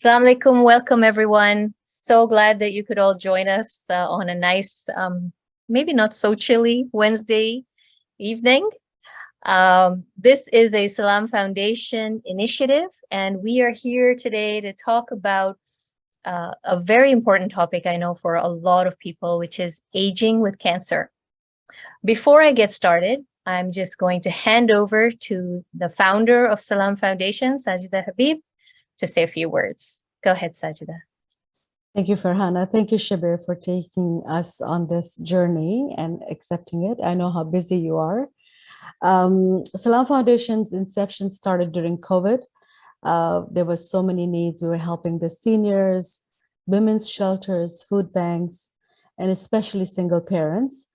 Assalamu alaikum. Welcome, everyone. So glad that you could all join us on a nice, maybe not so chilly Wednesday evening. This is a Salaam Foundation initiative, and we are here today to talk about a very important topic, I know, for a lot of people, which is aging with cancer. Before I get started, I'm just going to hand over to the founder of Salaam Foundation, Sajida Habib, to say a few words. Go ahead, Sajida. Thank you, Farhana. Thank you, Shabbir, for taking us on this journey and accepting it. I know how busy you are. Salaam Foundation's inception started during COVID. There were so many needs. We were helping the seniors, women's shelters, food banks, and especially single parents.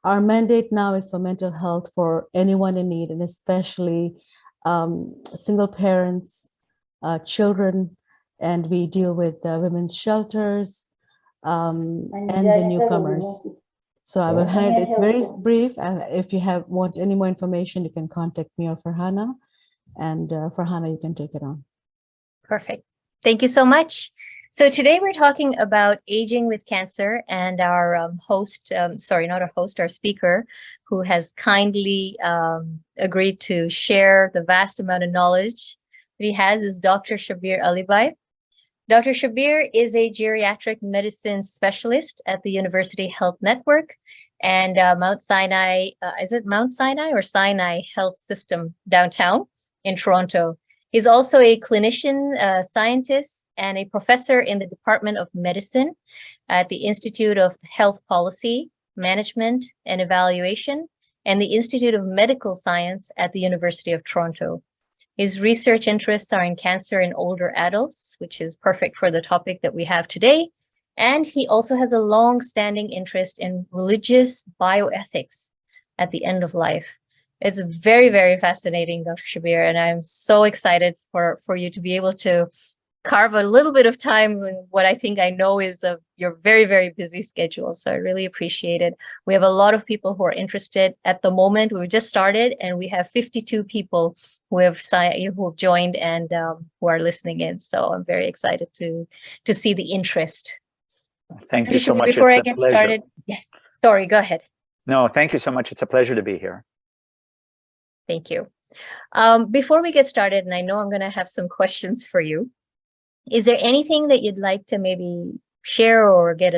Our mandate now is for mental health for anyone in need, and especially single parents, children, and we deal with women's shelters and the newcomers. So I will hand it. It's very brief, and if you want any more information, you can contact me or Farhana, and Farhana, you can take it on. Perfect. Thank you so much. So today we're talking about aging with cancer, and our host, sorry, not a host, our speaker, who has kindly agreed to share the vast amount of knowledge that he has, is Dr. Shabbir Alibhai. Dr. Shabbir is a geriatric medicine specialist at the University Health Network and Mount Sinai, is it Mount Sinai or Sinai Health System downtown in Toronto. He's also a clinician, scientist, and a professor in the Department of Medicine at the Institute of Health Policy, Management and Evaluation, and the Institute of Medical Science at the University of Toronto. His research interests are in cancer in older adults, which is perfect for the topic that we have today. And he also has a long-standing interest in religious bioethics at the end of life. It's very, very fascinating, Dr. Shabbir, and I'm so excited for you to be able to carve a little bit of time in what I think I know is your very, very busy schedule. So I really appreciate it. We have a lot of people who are interested at the moment. We've just started, and we have 52 people who have joined and who are listening in. So I'm very excited to see the interest. Thank you so much. Before I get started, yes, sorry, go ahead. No, thank you so much. It's a pleasure to be here. Thank you. Before we get started, and I know I'm going to have some questions for you, is there anything that you'd like to maybe share or get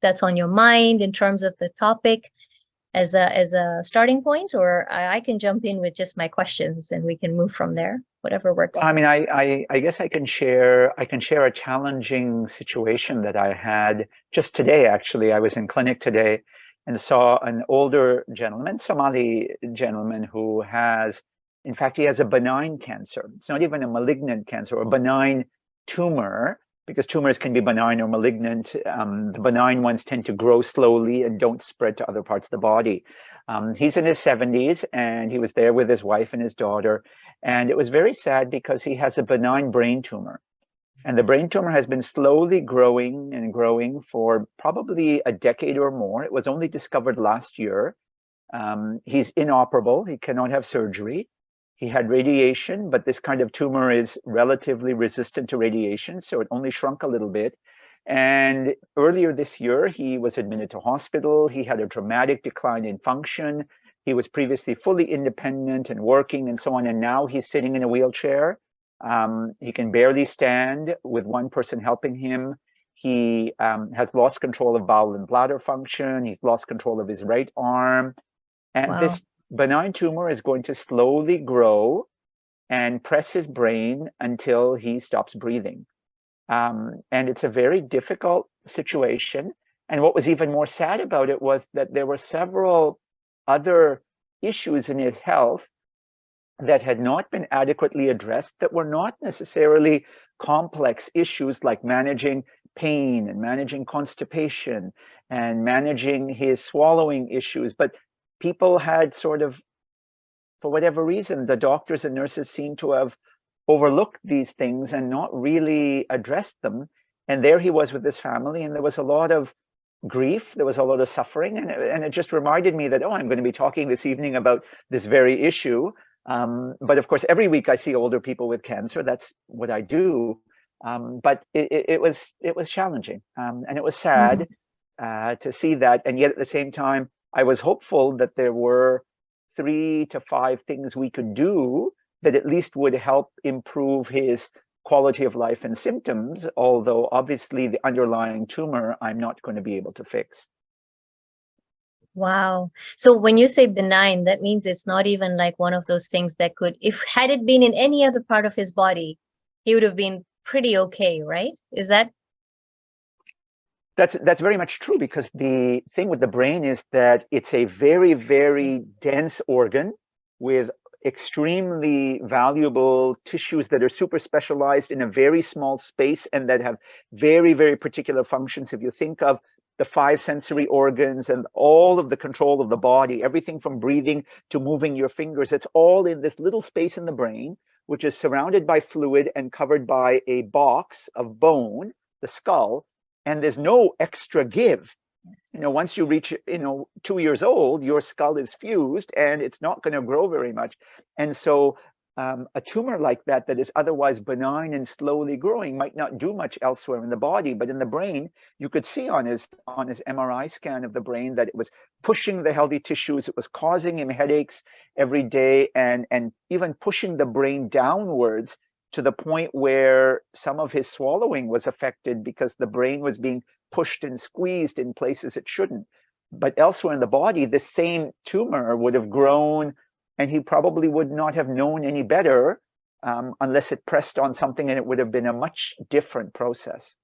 that's on your mind in terms of the topic as a starting point, or I can jump in with just my questions and we can move from there, whatever works. I mean, I guess I can share a challenging situation that I had just today. Actually, I was in clinic today and saw an older gentleman, Somali gentleman, who has, in fact, he has a benign cancer. It's not even a malignant cancer, or benign tumor, because tumors can be benign or malignant. The benign ones tend to grow slowly and don't spread to other parts of the body. He's in his 70s, and he was there with his wife and his daughter. And it was very sad because he has a benign brain tumor. And the brain tumor has been slowly growing and growing for probably a decade or more. It was only discovered last year. He's inoperable. He cannot have surgery. He had radiation, but this kind of tumor is relatively resistant to radiation, so it only shrunk a little bit. And earlier this year, he was admitted to hospital. He had a dramatic decline in function. He was previously fully independent and working and so on, and now he's sitting in a wheelchair. He can barely stand with one person helping him. He has lost control of bowel and bladder function. He's lost control of his right arm. And Wow. This benign tumor is going to slowly grow and press his brain until he stops breathing. And it's a very difficult situation. And what was even more sad about it was that there were several other issues in his health that had not been adequately addressed, that were not necessarily complex issues like managing pain and managing constipation and managing his swallowing issues. But people had sort of, for whatever reason, the doctors and nurses seem to have overlooked these things and not really addressed them. And there he was with his family, and there was a lot of grief, there was a lot of suffering, and it just reminded me that, oh, I'm going to be talking this evening about this very issue. But of course, every week I see older people with cancer. That's what I do. But it was challenging, and it was sad to see that. And yet at the same time, I was hopeful that there were 3 to 5 things we could do that at least would help improve his quality of life and symptoms, although obviously the underlying tumor I'm not going to be able to fix. Wow. So when you say benign, that means it's not even like one of those things that could, if had it been in any other part of his body, he would have been pretty okay, right? Is that? That's very much true, because the thing with the brain is that it's a very, very dense organ with extremely valuable tissues that are super specialized in a very small space and that have very, very particular functions. If you think of the 5 sensory organs and all of the control of the body, everything from breathing to moving your fingers, it's all in this little space in the brain, which is surrounded by fluid and covered by a box of bone, the skull, and there's no extra give. Once you reach, 2 years old, your skull is fused and it's not going to grow very much. And so a tumor like that is otherwise benign and slowly growing might not do much elsewhere in the body, but in the brain, you could see on his MRI scan of the brain that it was pushing the healthy tissues. It was causing him headaches every day, and even pushing the brain downwards to the point where some of his swallowing was affected because the brain was being pushed and squeezed in places it shouldn't. But elsewhere in the body, the same tumor would have grown, and he probably would not have known any better unless it pressed on something, and it would have been a much different process.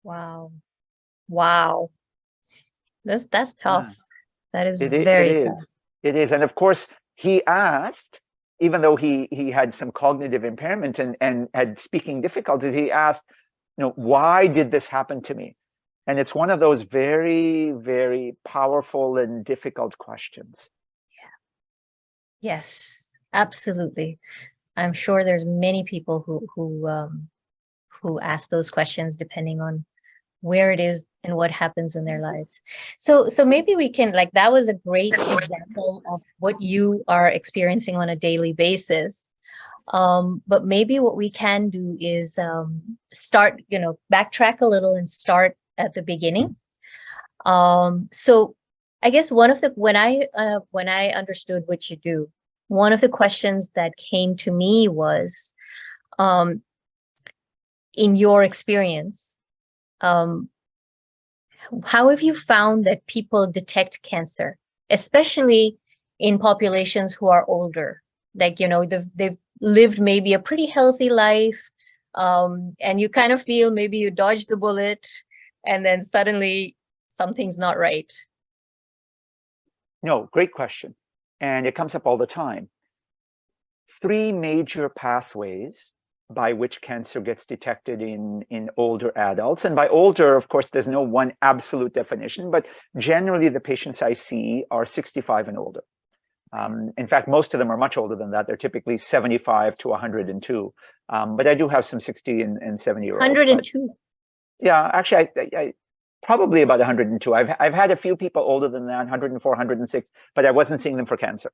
Wow. Wow. That's tough. Yeah. That is It very is. tough. It is. And of course, he asked, even though he had some cognitive impairment and had speaking difficulties, he asked, why did this happen to me? And it's one of those very, very powerful and difficult questions. Yes, absolutely. I'm sure there's many people who ask those questions depending on where it is and what happens in their lives. So maybe we can, like, that was a great example of what you are experiencing on a daily basis. But maybe what we can do is start, backtrack a little and start at the beginning. So I guess when I understood what you do, one of the questions that came to me was, in your experience, how have you found that people detect cancer, especially in populations who are older? Like, they've lived maybe a pretty healthy life, and you kind of feel maybe you dodged the bullet, and then suddenly something's not right. No, great question. And it comes up all the time. 3 major pathways by which cancer gets detected in older adults. And by older, of course, there's no one absolute definition, but generally the patients I see are 65 and older. In fact, most of them are much older than that. They're typically 75 to 102. But I do have some 60 and 70-year-olds. 102. Yeah, actually, I probably about 102. I've had a few people older than that, 104, 106, but I wasn't seeing them for cancer.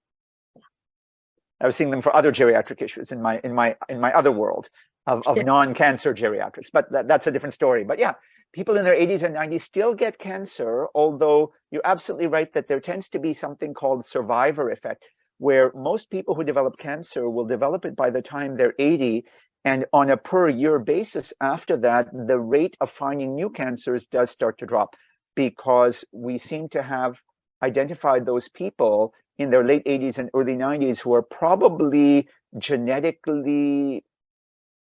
I was seeing them for other geriatric issues in my other world of non-cancer geriatrics. But that's a different story. But yeah, people in their 80s and 90s still get cancer, although you're absolutely right that there tends to be something called survivor effect, where most people who develop cancer will develop it by the time they're 80. And on a per year basis after that, the rate of finding new cancers does start to drop, because we seem to have identified those people in their late 80s and early 90s who are probably genetically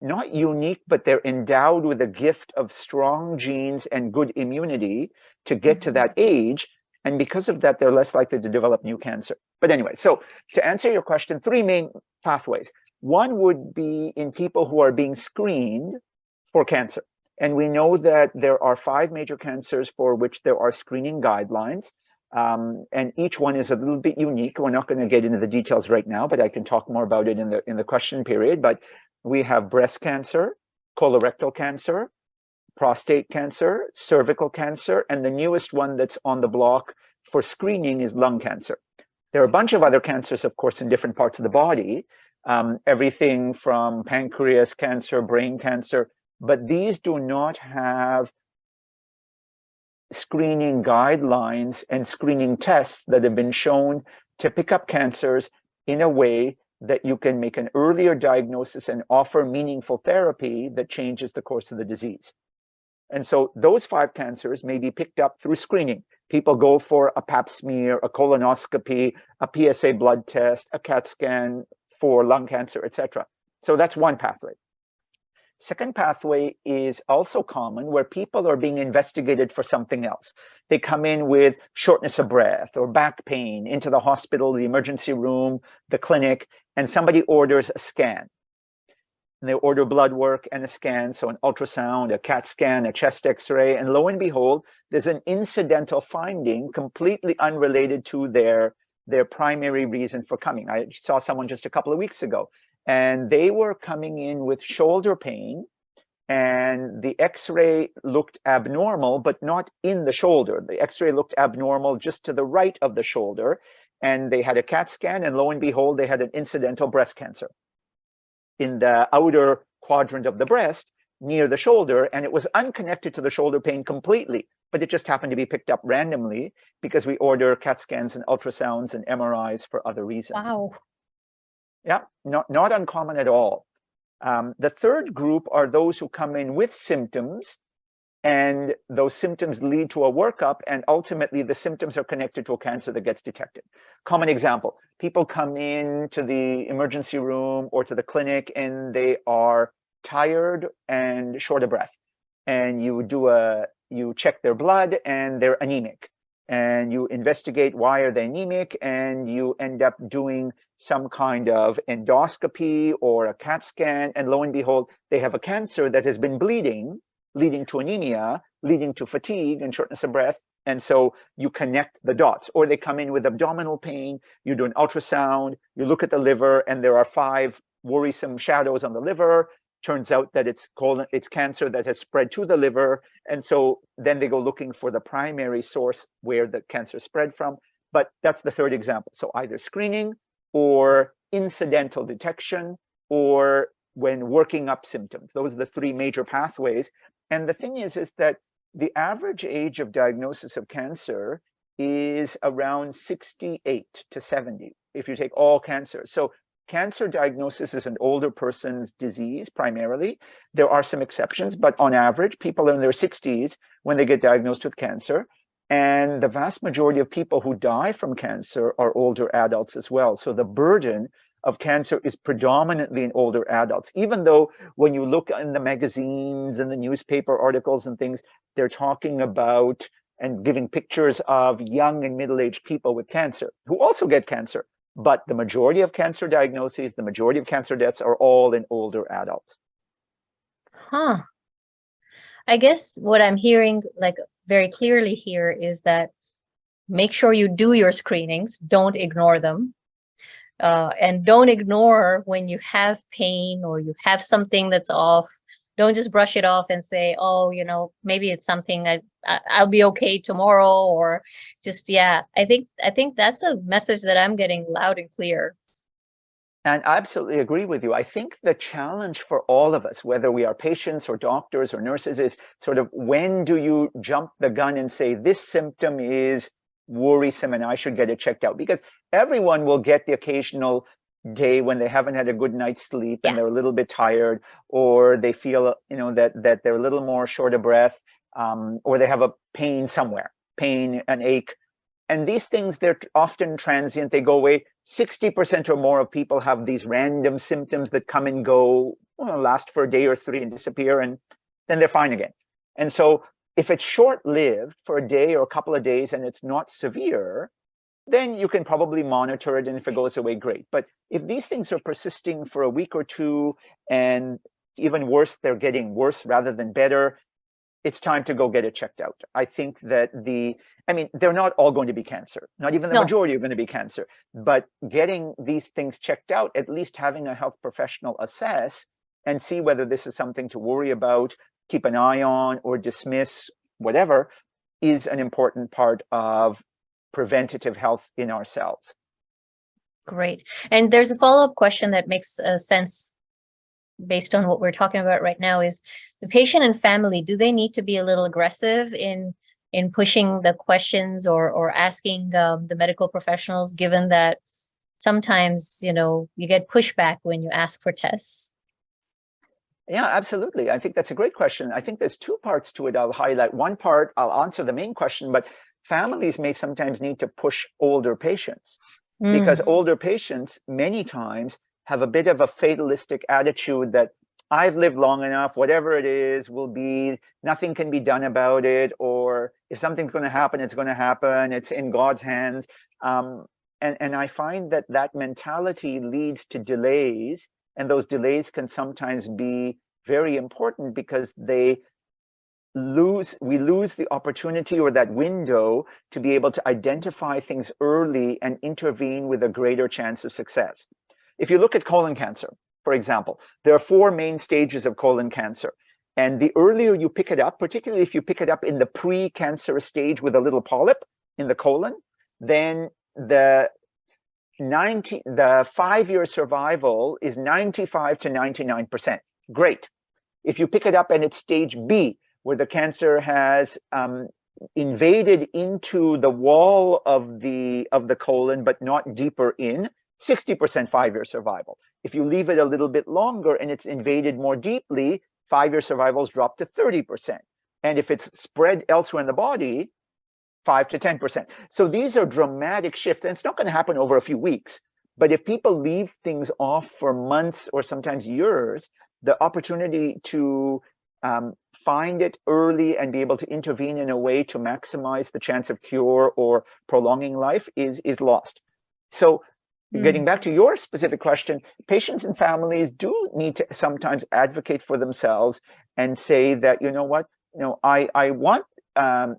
not unique, but they're endowed with a gift of strong genes and good immunity to get to that age. And because of that, they're less likely to develop new cancer. But anyway, so to answer your question, 3 main pathways. One would be in people who are being screened for cancer. And we know that there are 5 major cancers for which there are screening guidelines. And each one is a little bit unique. We're not going to get into the details right now, but I can talk more about it in the question period. But we have breast cancer, colorectal cancer, prostate cancer, cervical cancer, and the newest one that's on the block for screening is lung cancer. There are a bunch of other cancers, of course, in different parts of the body, everything from pancreas cancer, brain cancer, but these do not have screening guidelines and screening tests that have been shown to pick up cancers in a way that you can make an earlier diagnosis and offer meaningful therapy that changes the course of the disease. And so those 5 cancers may be picked up through screening. People go for a pap smear, a colonoscopy, a PSA blood test, a CAT scan for lung cancer, etc. So that's one pathway. Second pathway is also common, where people are being investigated for something else. They come in with shortness of breath or back pain into the hospital, the emergency room, the clinic, and somebody orders a scan. And they order blood work and a scan, so an ultrasound, a CAT scan, a chest x-ray, and lo and behold, there's an incidental finding completely unrelated to their primary reason for coming. I saw someone just a couple of weeks ago, and they were coming in with shoulder pain, and the x-ray looked abnormal, but not in the shoulder. The x-ray looked abnormal just to the right of the shoulder, and they had a CAT scan, and lo and behold, they had an incidental breast cancer in the outer quadrant of the breast near the shoulder, and it was unconnected to the shoulder pain completely, but it just happened to be picked up randomly because we order CAT scans and ultrasounds and MRIs for other reasons. Wow. Yeah, not uncommon at all. The third group are those who come in with symptoms, and those symptoms lead to a workup, and ultimately the symptoms are connected to a cancer that gets detected. Common example, people come in to the emergency room or to the clinic and they are tired and short of breath. And you check their blood and they're anemic. And you investigate why are they anemic, and you end up doing some kind of endoscopy or a CAT scan, and lo and behold, they have a cancer that has been bleeding, leading to anemia, leading to fatigue and shortness of breath. And so you connect the dots. Or they come in with abdominal pain, you do an ultrasound, you look at the liver, and there are 5 worrisome shadows on the liver. Turns out that it's cancer that has spread to the liver. And so then they go looking for the primary source where the cancer spread from. But that's the third example. So either screening or incidental detection, or when working up symptoms. Those are the 3 major pathways. And the thing is that the average age of diagnosis of cancer is around 68 to 70, if you take all cancers. So cancer diagnosis is an older person's disease primarily. There are some exceptions, but on average, people in their 60s when they get diagnosed with cancer. And the vast majority of people who die from cancer are older adults as well. So the burden of cancer is predominantly in older adults, even though when you look in the magazines and the newspaper articles and things, they're talking about and giving pictures of young and middle-aged people with cancer who also get cancer. But the majority of cancer diagnoses, the majority of cancer deaths are all in older adults. Huh. I guess what I'm hearing like very clearly here is that make sure you do your screenings, don't ignore them. And don't ignore when you have pain or you have something that's off. Don't just brush it off and say, oh, maybe it's something I'll be okay tomorrow, or just, yeah, I think that's a message that I'm getting loud and clear. And I absolutely agree with you. I think the challenge for all of us, whether we are patients or doctors or nurses, is sort of when do you jump the gun and say this symptom is worrisome and I should get it checked out? Because everyone will get the occasional day when they haven't had a good night's sleep and they're a little bit tired, or they feel that they're a little more short of breath, or they have a pain somewhere, an ache. And these things, they're often transient, they go away. 60% or more of people have these random symptoms that come and go, last for a day or 3 and disappear, and then they're fine again. And so if it's short-lived for a day or a couple of days and it's not severe, then you can probably monitor it, and if it goes away, great. But if these things are persisting for a week or 2, and even worse, they're getting worse rather than better, it's time to go get it checked out. I think that they're not all going to be cancer. Not even the majority are going to be cancer. But getting these things checked out, at least having a health professional assess and see whether this is something to worry about, keep an eye on, or dismiss, whatever, is an important part of preventative health in ourselves. Great. And there's a follow-up question that makes sense based on what we're talking about right now, is the patient and family. Do they need to be a little aggressive in pushing the questions or asking the medical professionals, given that sometimes, you get pushback when you ask for tests? Yeah, absolutely. I think that's a great question. I think there's two parts to it. I'll highlight one part. I'll answer the main question, but families may sometimes need to push older patients because older patients many times have a bit of a fatalistic attitude that I've lived long enough, whatever it is will be, nothing can be done about it, or if something's going to happen, it's going to happen, it's in God's hands. And I find that that mentality leads to delays, and those delays can sometimes be very important because we lose the opportunity or that window to be able to identify things early and intervene with a greater chance of success. If you look at colon cancer, for example, there are 4 main stages of colon cancer. And the earlier you pick it up, particularly if you pick it up in the pre-cancerous stage with a little polyp in the colon, then the 5-year survival is 95 to 99%. Great. If you pick it up and it's stage B, where the cancer has invaded into the wall of the colon, but not deeper in, 60% 5-year survival. If you leave it a little bit longer and it's invaded more deeply, 5-year survivals drop to 30%. And if it's spread elsewhere in the body, 5 to 10%. So these are dramatic shifts, and it's not going to happen over a few weeks. But if people leave things off for months or sometimes years, the opportunity to find it early and be able to intervene in a way to maximize the chance of cure or prolonging life is lost. So getting back to your specific question, patients and families do need to sometimes advocate for themselves and say that, you know what, I want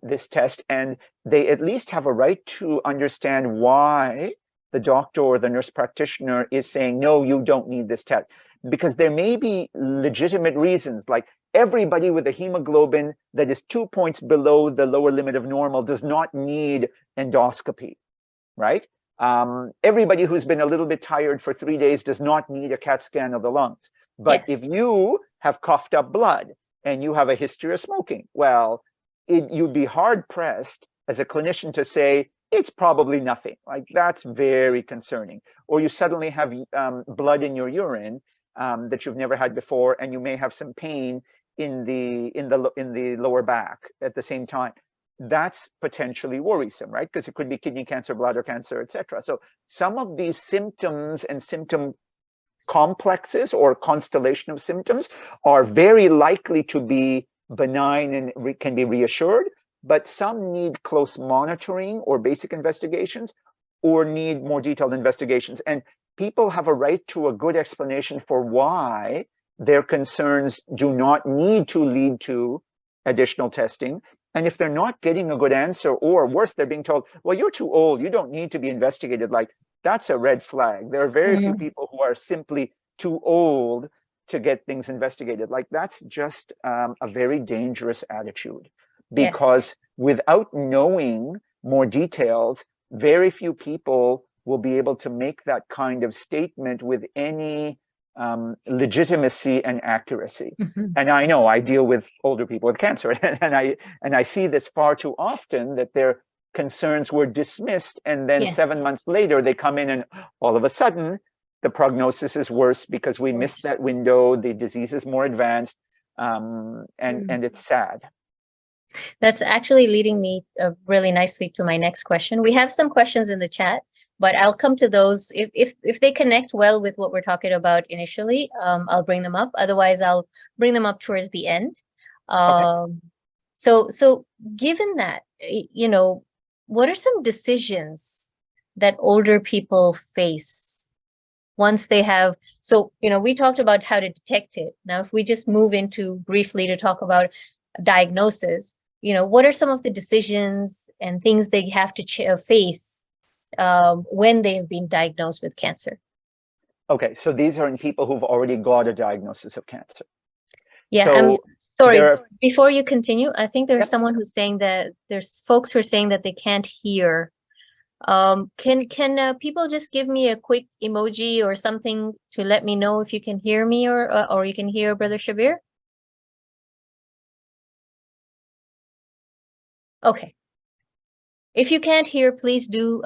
this test, and they at least have a right to understand why the doctor or the nurse practitioner is saying, no, you don't need this test. Because there may be legitimate reasons, like everybody with a hemoglobin that is 2 points below the lower limit of normal does not need endoscopy, right? Everybody who's been a little bit tired for 3 days does not need a CAT scan of the lungs. But if you have coughed up blood and you have a history of smoking, well, you'd be hard pressed as a clinician to say, it's probably nothing. Like, that's very concerning. Or you suddenly have blood in your urine that you've never had before, and you may have some pain in the lower back at the same time. That's potentially worrisome, right? Because it could be kidney cancer, bladder cancer, etc. So some of these symptoms and symptom complexes or constellation of symptoms are very likely to be benign and can be reassured, but some need close monitoring or basic investigations, or need more detailed investigations. And people have a right to a good explanation for why their concerns do not need to lead to additional testing. And if they're not getting a good answer, or worse, they're being told, well, you're too old, you don't need to be investigated, like, that's a red flag. There are very few people who are simply too old to get things investigated. Like, that's just a very dangerous attitude, because without knowing more details, very few people will be able to make that kind of statement with any legitimacy and accuracy. And I know I deal with older people with cancer, and I see this far too often, that their concerns were dismissed, and then 7 months later they come in and all of a sudden the prognosis is worse because we missed that window, the disease is more advanced, and it's sad. That's actually leading me really nicely to my next question. We have some questions in the chat, but I'll come to those. If they connect well with what we're talking about initially, I'll bring them up. Otherwise, I'll bring them up towards the end. Okay. So given that, what are some decisions that older people face once they have, we talked about how to detect it. Now, if we just move into briefly to talk about diagnosis, what are some of the decisions and things they have to face when they have been diagnosed with cancer? Okay, so these are in people who've already got a diagnosis of cancer. Yeah, so sorry, before you continue, I think there's someone who's saying that there's folks who are saying that they can't hear Can people just give me a quick emoji or something to let me know if you can hear me or you can hear Brother Shabbir? Okay. If you can't hear, please do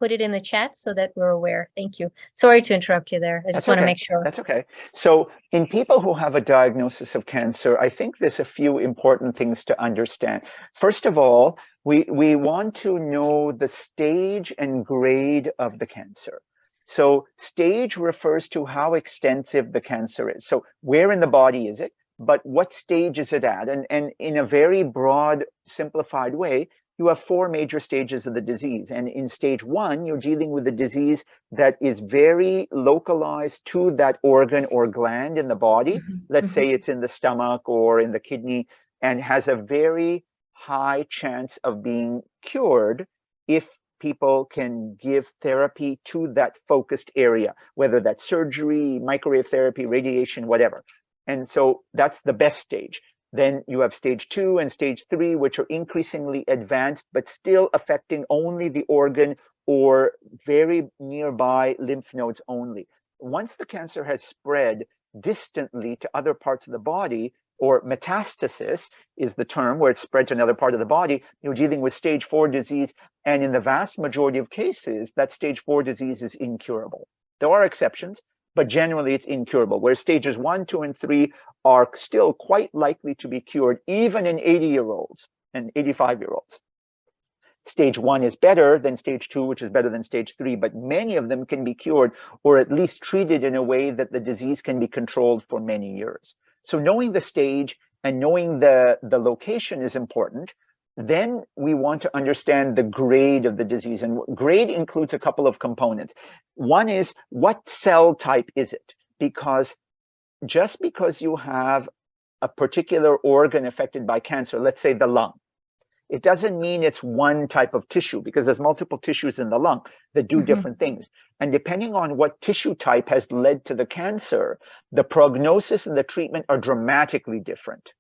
put it in the chat so that we're aware. Thank you. Sorry to interrupt you there. I just want to make sure. That's okay. So in people who have a diagnosis of cancer, I think there's a few important things to understand. First of all, we want to know the stage and grade of the cancer. So stage refers to how extensive the cancer is. So where in the body is it? But what stage is it at? And in a very broad, simplified way, you have four major stages of the disease. And in stage one, you're dealing with a disease that is very localized to that organ or gland in the body. Let's say it's in the stomach or in the kidney, and has a very high chance of being cured if people can give therapy to that focused area, whether that's surgery, microwave therapy, radiation, whatever. And so that's the best stage. Then you have stage 2 and stage 3, which are increasingly advanced, but still affecting only the organ or very nearby lymph nodes only. Once the cancer has spread distantly to other parts of the body, or metastasis is the term, where it spread to another part of the body, you're dealing with stage 4 disease. And in the vast majority of cases, that stage 4 disease is incurable. There are exceptions, but generally it's incurable, where stages 1, 2, and 3 are still quite likely to be cured, even in 80-year-olds and 85-year-olds. Stage 1 is better than stage 2, which is better than stage 3, but many of them can be cured or at least treated in a way that the disease can be controlled for many years. So knowing the stage and knowing the location is important. Then we want to understand the grade of the disease, and grade includes a couple of components. One is, what cell type is it? Because just because you have a particular organ affected by cancer, let's say the lung, it doesn't mean it's one type of tissue, because there's multiple tissues in the lung that do different things. And depending on what tissue type has led to the cancer, the prognosis and the treatment are dramatically different,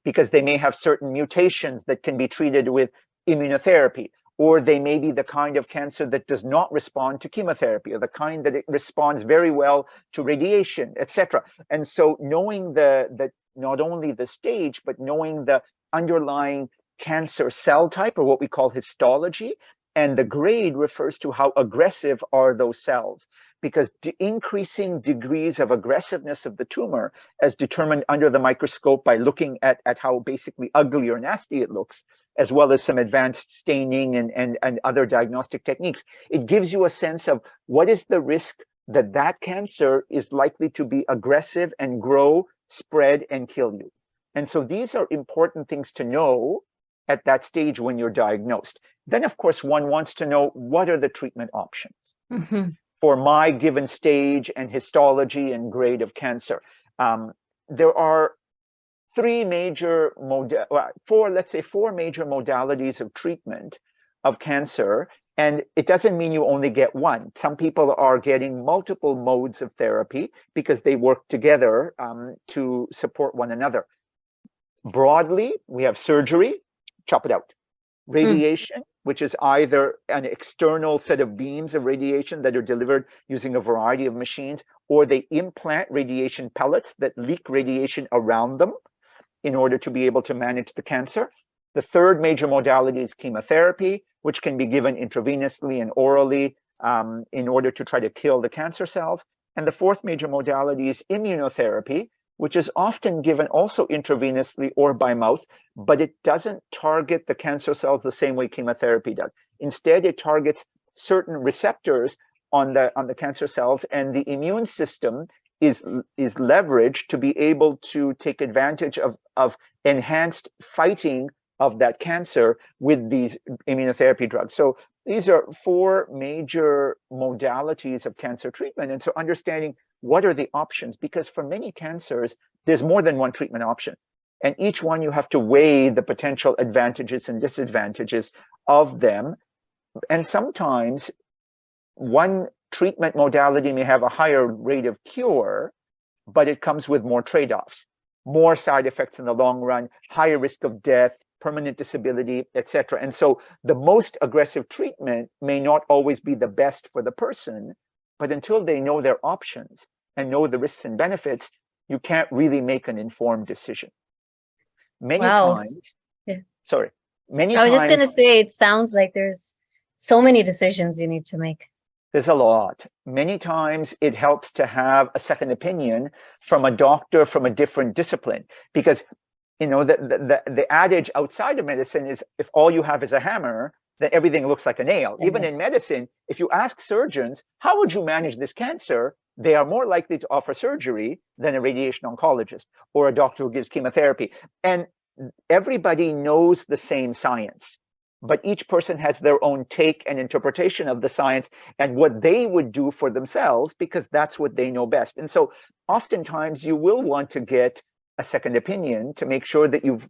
because they may have certain mutations that can be treated with immunotherapy, or they may be the kind of cancer that does not respond to chemotherapy, or the kind that it responds very well to radiation, etc. And so knowing not only the stage, but knowing the underlying cancer cell type, or what we call histology, and the grade refers to how aggressive are those cells, because increasing degrees of aggressiveness of the tumor, as determined under the microscope by looking at how basically ugly or nasty it looks, as well as some advanced staining and other diagnostic techniques, it gives you a sense of what is the risk that that cancer is likely to be aggressive and grow, spread, and kill you. And so these are important things to know at that stage when you're diagnosed. Then, of course, one wants to know, what are the treatment options for my given stage and histology and grade of cancer? There are four major modalities of treatment of cancer, and it doesn't mean you only get one. Some people are getting multiple modes of therapy because they work together to support one another. Broadly, we have surgery, chop it out. Radiation, which is either an external set of beams of radiation that are delivered using a variety of machines, or they implant radiation pellets that leak radiation around them in order to be able to manage the cancer. The third major modality is chemotherapy, which can be given intravenously and orally in order to try to kill the cancer cells. And the fourth major modality is immunotherapy, which is often given also intravenously or by mouth, but it doesn't target the cancer cells the same way chemotherapy does. Instead, it targets certain receptors on the cancer cells, and the immune system is leveraged to be able to take advantage of enhanced fighting of that cancer with these immunotherapy drugs. So these are four major modalities of cancer treatment. And so understanding what are the options, because for many cancers, there's more than one treatment option. And each one you have to weigh the potential advantages and disadvantages of them. And sometimes one treatment modality may have a higher rate of cure, but it comes with more trade-offs, more side effects in the long run, higher risk of death, permanent disability, etc. And so the most aggressive treatment may not always be the best for the person, but until they know their options and know the risks and benefits, you can't really make an informed decision. Many Wow. times, Yeah. sorry, many I was just times gonna say, it sounds like there's so many decisions you need to make. there's a lot. Many times it helps to have a second opinion from a doctor from a different discipline, because you know the adage outside of medicine is if all you have is a hammer, then everything looks like a nail. Yeah. Even in medicine, if you ask surgeons, how would you manage this cancer? They are more likely to offer surgery than a radiation oncologist or a doctor who gives chemotherapy. And everybody knows the same science, but each person has their own take and interpretation of the science and what they would do for themselves, because that's what they know best. And so oftentimes you will want to get a second opinion to make sure that you've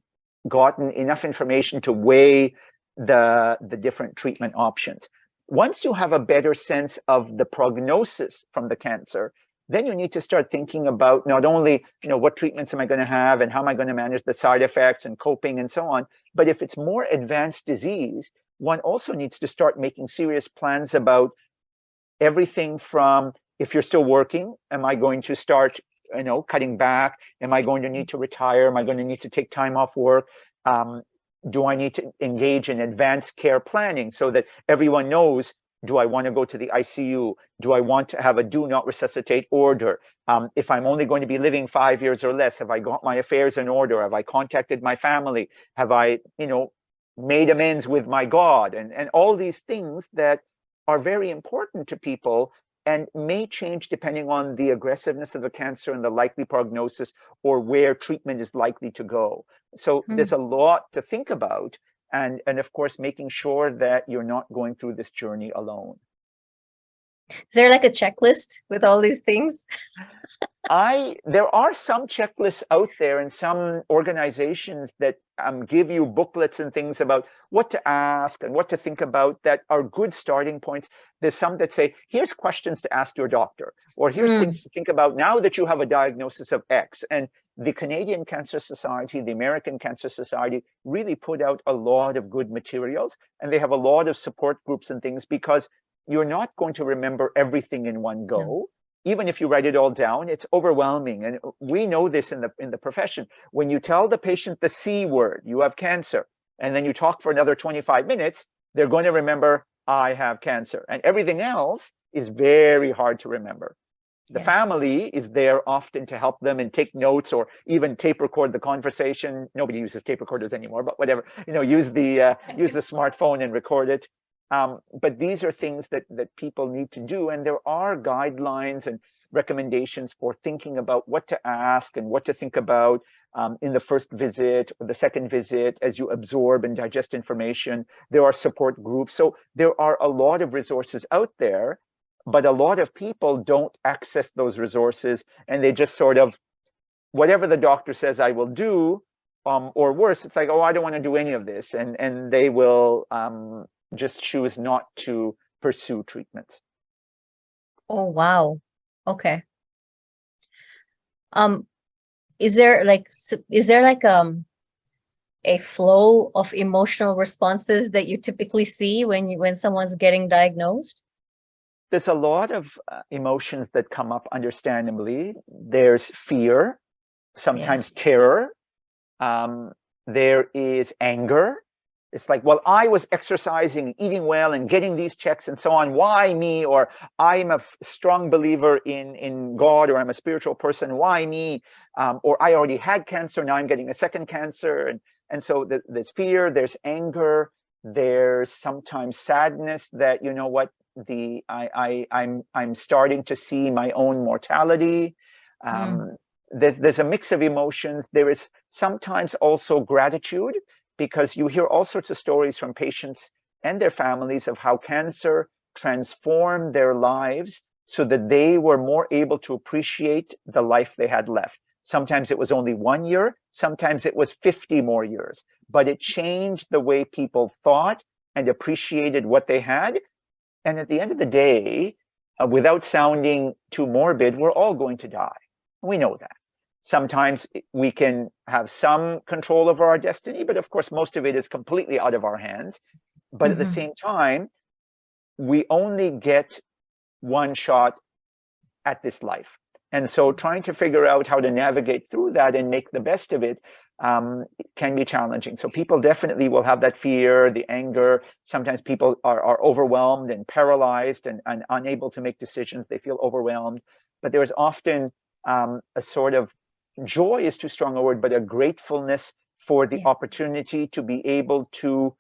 gotten enough information to weigh the different treatment options. Once you have a better sense of the prognosis from the cancer, then you need to start thinking about not only, you know, what treatments am I going to have and how am I going to manage the side effects and coping and so on, but if it's more advanced disease, one also needs to start making serious plans about everything from, if you're still working, am I going to start, you know, cutting back? Am I going to need to retire? Am I going to need to take time off work? Do I need to engage in advanced care planning so that everyone knows, do I want to go to the ICU? Do I want to have a do not resuscitate order? If I'm only going to be living 5 years or less, have I got my affairs in order? Have I contacted my family? Have I, you know, made amends with my God? And all these things that are very important to people and may change depending on the aggressiveness of the cancer and the likely prognosis or where treatment is likely to go. So there's a lot to think about. And of course, making sure that you're not going through this journey alone. Is there like a checklist with all these things? There are some checklists out there and some organizations that give you booklets and things about what to ask and what to think about that are good starting points. There's some that say, here's questions to ask your doctor, or here's things to think about now that you have a diagnosis of X. And the Canadian Cancer Society, the American Cancer Society really put out a lot of good materials, and they have a lot of support groups and things, because you're not going to remember everything in one go. No. Even if you write it all down, it's overwhelming. And we know this in the profession. When you tell the patient the C word, you have cancer, and then you talk for another 25 minutes, they're going to remember, I have cancer. And everything else is very hard to remember. The family is there often to help them and take notes, or even tape record the conversation. Nobody uses tape recorders anymore, but whatever, you know, use the smartphone and record it. But these are things that people need to do, and there are guidelines and recommendations for thinking about what to ask and what to think about in the first visit or the second visit as you absorb and digest information. There are support groups. So there are a lot of resources out there, but a lot of people don't access those resources, and they just sort of, whatever the doctor says I will do, or worse, it's like, oh, I don't want to do any of this, and they will just choose not to pursue treatments. Oh, wow. Okay. Is there like a flow of emotional responses that you typically see when someone's getting diagnosed? There's a lot of emotions that come up, understandably. There's fear, sometimes terror. There is anger. It's like, well, I was exercising, eating well, and getting these checks and so on. Why me? Or I'm a strong believer in God, or I'm a spiritual person. Why me? Or I already had cancer, now I'm getting a second cancer. And so there's fear, there's anger, there's sometimes sadness that, you know what, I'm starting to see my own mortality. There's a mix of emotions. There is sometimes also gratitude, because you hear all sorts of stories from patients and their families of how cancer transformed their lives so that they were more able to appreciate the life they had left. Sometimes it was only 1 year, sometimes it was 50 more years, but it changed the way people thought and appreciated what they had. And at the end of the day, without sounding too morbid, we're all going to die. We know that. Sometimes we can have some control over our destiny, but of course, most of it is completely out of our hands. But at the same time, we only get one shot at this life. And so trying to figure out how to navigate through that and make the best of it can be challenging. So people definitely will have that fear, the anger. Sometimes people are overwhelmed and paralyzed and unable to make decisions. They feel overwhelmed. But there's often a sort of joy is too strong a word, but a gratefulness for the opportunity to be able to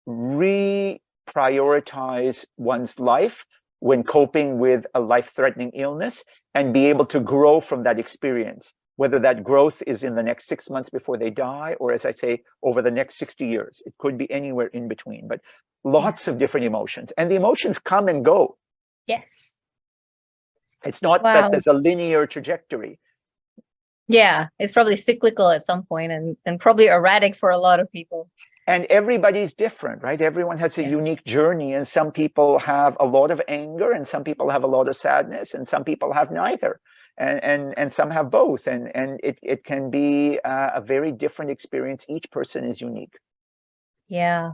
reprioritize one's life when coping with a life-threatening illness and be able to grow from that experience, whether that growth is in the next 6 months before they die, or as I say, over the next 60 years. It could be anywhere in between, but lots of different emotions. And the emotions come and go. Yes. It's not that there's a linear trajectory. Yeah, it's probably cyclical at some point and probably erratic for a lot of people. And everybody's different, right? Everyone has a unique journey, and some people have a lot of anger, and some people have a lot of sadness, and some people have neither, and some have both, and it can be a very different experience. Each person is unique. Yeah.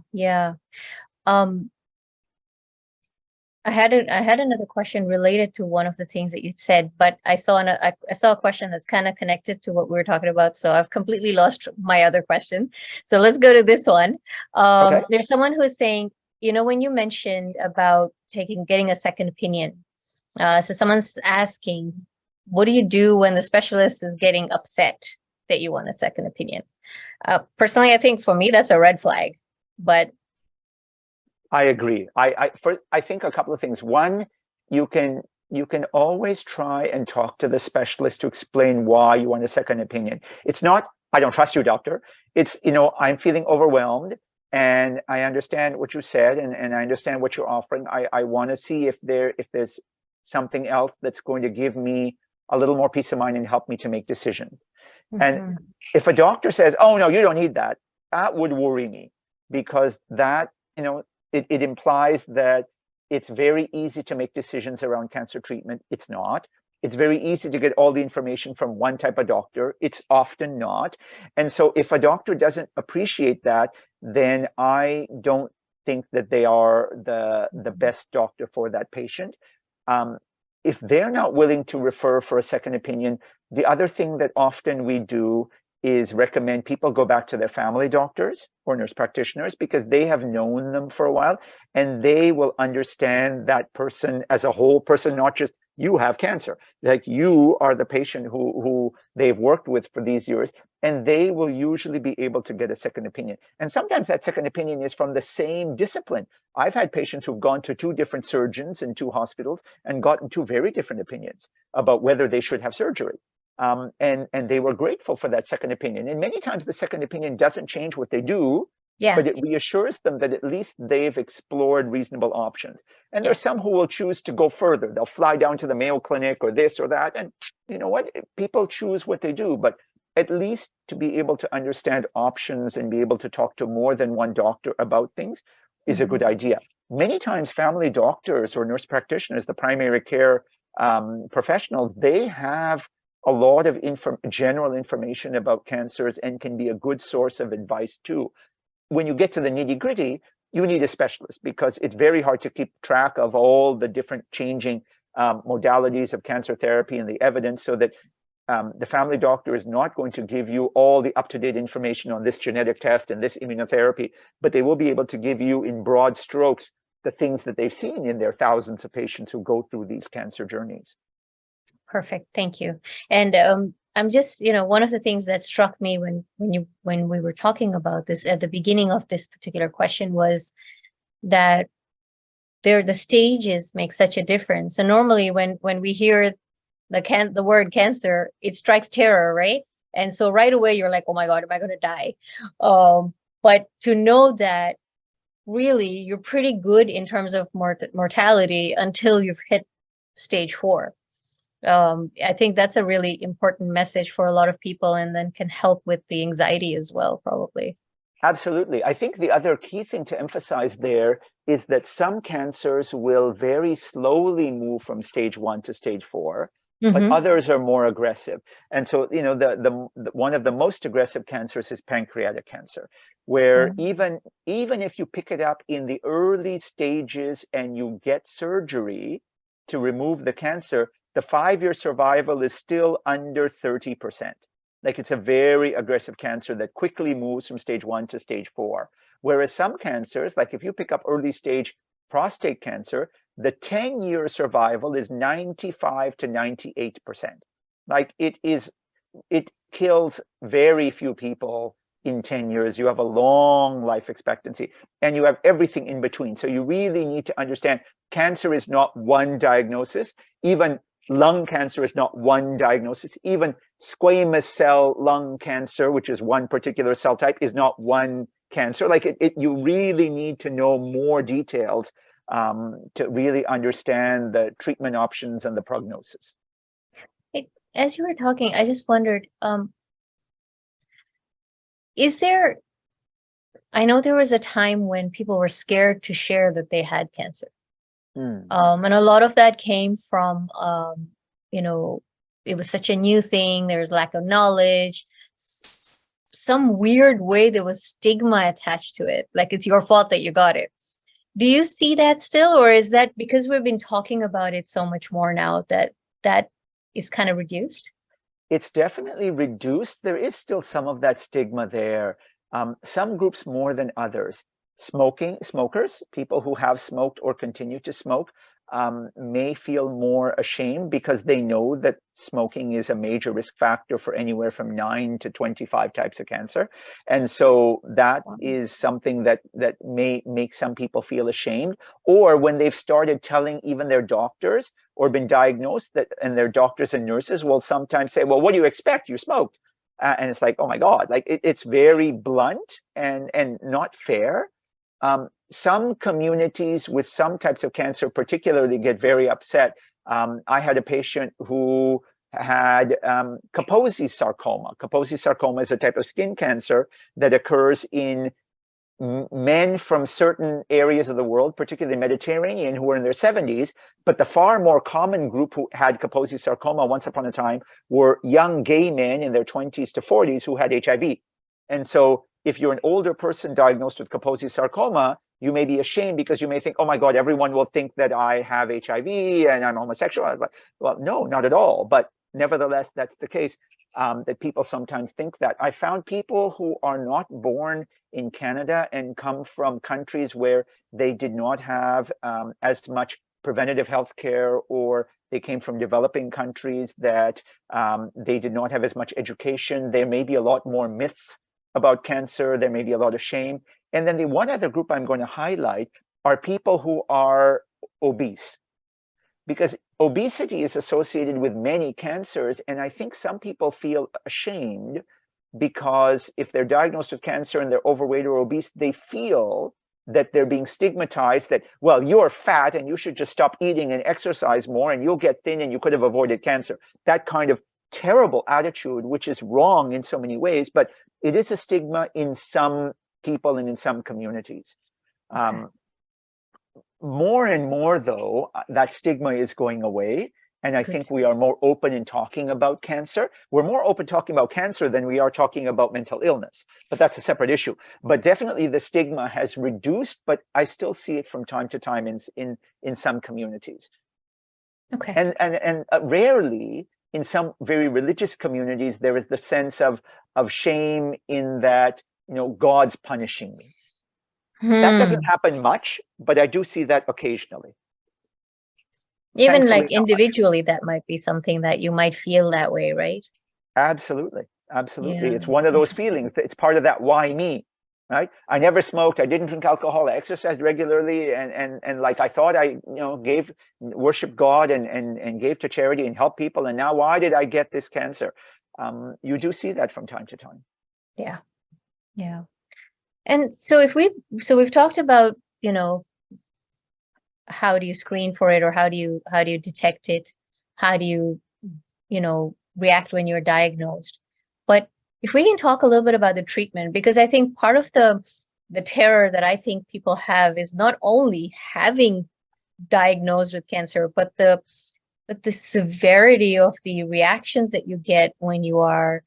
I had another question related to one of the things that you said, but I saw a question that's kind of connected to what we were talking about. So I've completely lost my other question. So let's go to this one. Okay. There's someone who is saying, when you mentioned about getting a second opinion, so someone's asking, what do you do when the specialist is getting upset that you want a second opinion? Personally, I think for me, that's a red flag, but I agree. I think a couple of things. One, you can always try and talk to the specialist to explain why you want a second opinion. It's not, I don't trust you, doctor. It's, I'm feeling overwhelmed and I understand what you said and I understand what you're offering. I want to see if there's something else that's going to give me a little more peace of mind and help me to make decisions. And if a doctor says, oh, no, you don't need that, that would worry me, because that, it implies that it's very easy to make decisions around cancer treatment. It's not. It's very easy to get all the information from one type of doctor. It's often not. And so if a doctor doesn't appreciate that, then I don't think that they are the best doctor for that patient. If they're not willing to refer for a second opinion, the other thing that often we do is recommend people go back to their family doctors or nurse practitioners, because they have known them for a while and they will understand that person as a whole person, not just you have cancer, like you are the patient who they've worked with for these years, and they will usually be able to get a second opinion. And sometimes that second opinion is from the same discipline. I've had patients who've gone to 2 different surgeons in 2 hospitals and gotten 2 very different opinions about whether they should have surgery. And they were grateful for that second opinion. And many times the second opinion doesn't change what they do, but it reassures them that at least they've explored reasonable options. And there's some who will choose to go further. They'll fly down to the Mayo Clinic or this or that. And you know what? People choose what they do, but at least to be able to understand options and be able to talk to more than one doctor about things is a good idea. Many times family doctors or nurse practitioners, the primary care professionals, they have a lot of general information about cancers and can be a good source of advice too. When you get to the nitty-gritty, you need a specialist, because it's very hard to keep track of all the different changing modalities of cancer therapy and the evidence, so that the family doctor is not going to give you all the up-to-date information on this genetic test and this immunotherapy, but they will be able to give you in broad strokes the things that they've seen in their thousands of patients who go through these cancer journeys. Perfect. Thank you. And I'm just, one of the things that struck me when we were talking about this at the beginning of this particular question was that the stages make such a difference. And normally when we hear the word cancer, it strikes terror, right? And so right away you're like, oh my God, am I going to die? But to know that really you're pretty good in terms of mortality until you've hit stage 4. I think that's a really important message for a lot of people, and then can help with the anxiety as well, probably. Absolutely. I think the other key thing to emphasize there is that some cancers will very slowly move from stage 1 to stage 4. but Mhm. others are more aggressive. And so, the one of the most aggressive cancers is pancreatic cancer, where even if you pick it up in the early stages and you get surgery to remove the cancer, the 5-year survival is still under 30%. Like, it's a very aggressive cancer that quickly moves from stage 1 to stage 4. Whereas some cancers, like if you pick up early stage prostate cancer, the 10-year survival is 95 to 98%. Like, it kills very few people in 10 years. You have a long life expectancy, and you have everything in between. So you really need to understand cancer is not one diagnosis. Even lung cancer is not one diagnosis. Even squamous cell lung cancer, which is one particular cell type, is not one cancer. Like, you really need to know more details to really understand the treatment options and the prognosis. As you were talking, I just wondered, I know there was a time when people were scared to share that they had cancer. And a lot of that came from, it was such a new thing. There was lack of knowledge. Some weird way there was stigma attached to it. Like, it's your fault that you got it. Do you see that still, or is that because we've been talking about it so much more now that is kind of reduced? It's definitely reduced. There is still some of that stigma there. Some groups more than others. Smokers, people who have smoked or continue to smoke, may feel more ashamed because they know that smoking is a major risk factor for anywhere from 9 to 25 types of cancer. And so that is something that may make some people feel ashamed. Or when they've started telling even their doctors or been diagnosed, and their doctors and nurses will sometimes say, well, what do you expect? You smoked. And it's like, oh my God, like it's very blunt and not fair. Some communities with some types of cancer particularly get very upset. I had a patient who had Kaposi sarcoma. Kaposi sarcoma is a type of skin cancer that occurs in men from certain areas of the world, particularly Mediterranean, who were in their 70s. But the far more common group who had Kaposi sarcoma once upon a time were young gay men in their 20s to 40s who had HIV. And so if you're an older person diagnosed with Kaposi sarcoma, you may be ashamed because you may think, oh my God, everyone will think that I have HIV and I'm homosexual. I was like, well, no, not at all. But nevertheless, that's the case, that people sometimes think that. I found people who are not born in Canada and come from countries where they did not have as much preventative health care, or they came from developing countries that they did not have as much education. There may be a lot more myths about cancer. There may be a lot of shame. And then the one other group I'm going to highlight are people who are obese, because obesity is associated with many cancers. And I think some people feel ashamed because if they're diagnosed with cancer and they're overweight or obese, they feel that they're being stigmatized, that, well, you're fat and you should just stop eating and exercise more and you'll get thin and you could have avoided cancer. That kind of terrible attitude, which is wrong in so many ways, but it is a stigma in some people and in some communities. Okay. More and more, though, that stigma is going away. And I think we are more open in talking about cancer. We're more open talking about cancer than we are talking about mental illness, but that's a separate issue. But definitely the stigma has reduced, but I still see it from time to time in some communities. Okay. And rarely in some very religious communities, there is the sense of shame in that, God's punishing me. That doesn't happen much, but I do see that occasionally. Even like individually, that might be something that you might feel that way, right? Absolutely. Absolutely. Yeah. It's one of those feelings. It's part of that why me, right? I never smoked. I didn't drink alcohol. I exercised regularly. And like I thought I, worship God and gave to charity and helped people. And now why did I get this cancer? You do see that from time to time. Yeah. Yeah. And so we've talked about, how do you screen for it, or how do you detect it? How do you, react when you're diagnosed? But if we can talk a little bit about the treatment, because I think part of the terror that I think people have is not only having diagnosed with cancer, but the but the severity of the reactions that you get when you are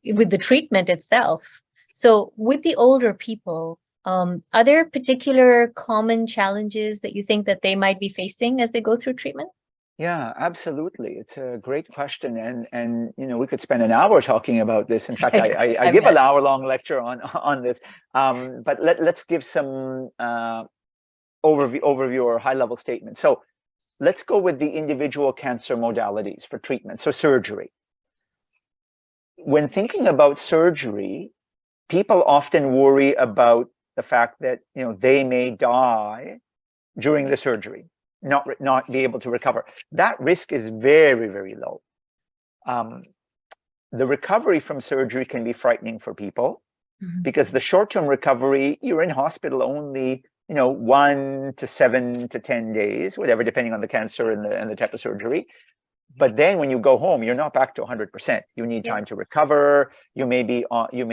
with the treatment itself. So with the older people, are there particular common challenges that you think that they might be facing as they go through treatment? Yeah, absolutely. It's a great question, and we could spend an hour talking about this. In fact, I give an hour-long lecture on this. But let's give some overview or high-level statement. So let's go with the individual cancer modalities for treatment. So surgery. When thinking about surgery, people often worry about the fact that they may die during the surgery, not be able to recover. That risk is very, very low. The recovery from surgery can be frightening for people because the short-term recovery, you're in hospital only 1 to 7 to 10 days, whatever, depending on the cancer and the type of surgery. But then when you go home, you're not back to 100%. You need time to recover. You may